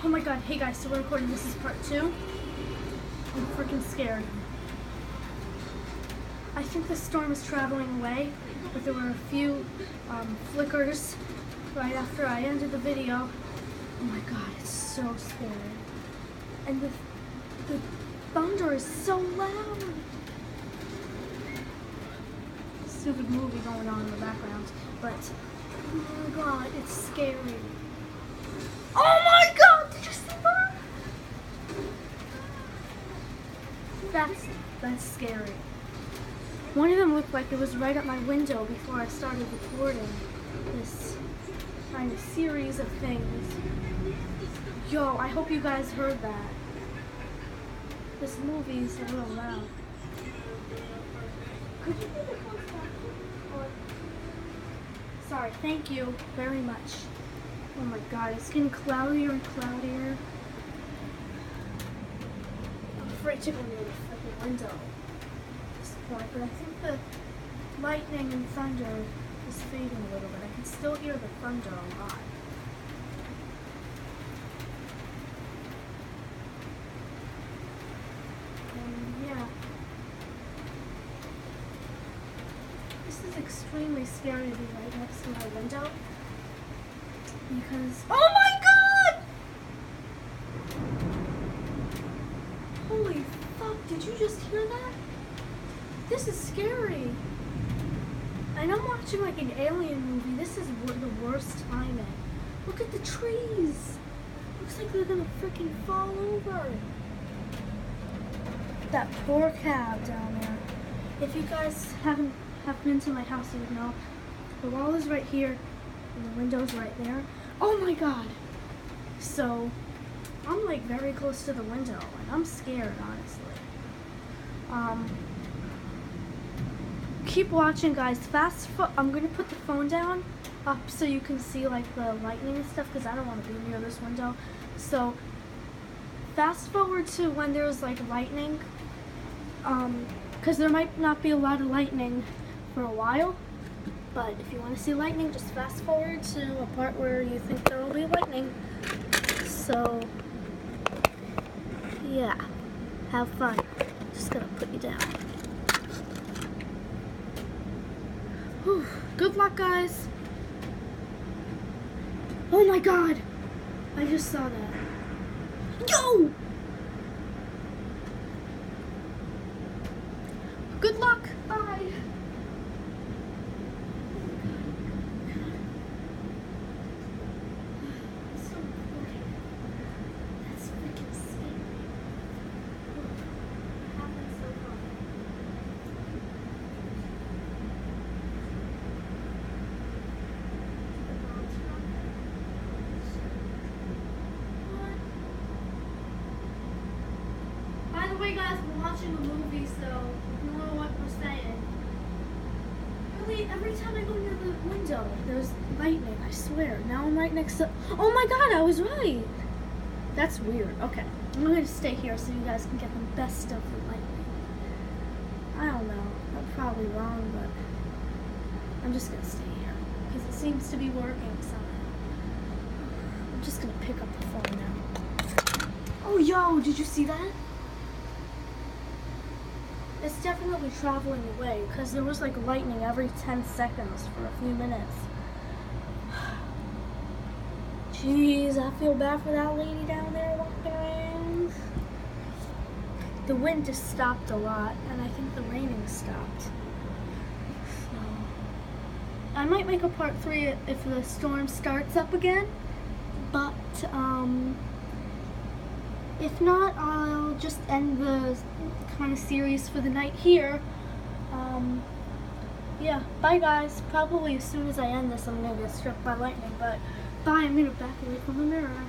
Oh my god, hey guys, so we're recording, this is part 2. I'm freaking scared. I think the storm is traveling away, but there were a few flickers right after I ended the video. Oh my god, it's so scary. And the thunder is so loud. Stupid movie going on in the background, but oh my god, it's scary. Oh my god, did you see that? That's scary. One of them looked like it was right at my window before I started recording this kind of series of things. Yo, I hope you guys heard that. This movie's a little loud. Could you put the close back? Or... Sorry, thank you very much. Oh my god, it's getting cloudier and cloudier. I'm afraid to go near the freaking window at this point, but I think the lightning and thunder is fading a little bit. I can still hear the thunder a lot. And yeah. This is extremely scary to be right next to my window. Because, oh my god! Holy fuck, did you just hear that? This is scary. And I'm watching like an alien movie. This is the worst timing. Look at the trees. Looks like they're gonna freaking fall over. That poor cab down there. If you guys have been to my house, you would know. The wall is right here and the window's right there. Oh my god. So, I'm like very close to the window and I'm scared, honestly. Keep watching, guys. I'm gonna put the phone down up so you can see like the lightning and stuff because I don't want to be near this window. So, fast forward to when there's like lightning, because there might not be a lot of lightning for a while. But if you want to see lightning, just fast forward to a part where you think there will be lightning. So, yeah, have fun. Just gonna put you down. Whew. Good luck, guys. Oh my god, I just saw that. Yo! Good luck. Bye. By the way, guys, we're watching a movie, so you know what we're saying. Really, every time I go near the window, there's lightning, I swear. Now I'm right next to... Oh my god, I was right! That's weird. Okay, I'm going to stay here so you guys can get the best of the lightning. I don't know. I'm probably wrong, but I'm just going to stay here because it seems to be working somehow. I'm just going to pick up the phone now. Oh, yo, did you see that? It's definitely traveling away because there was like lightning every 10 seconds for a few minutes. Jeez, I feel bad for that lady down there walking around. The wind just stopped a lot and I think the raining stopped. So, I might make a part 3 if the storm starts up again, but if not, I'll just end the kind of series for the night here. Yeah, bye guys. Probably as soon as I end this, I'm gonna get struck by lightning, but bye, I'm gonna back away from the mirror.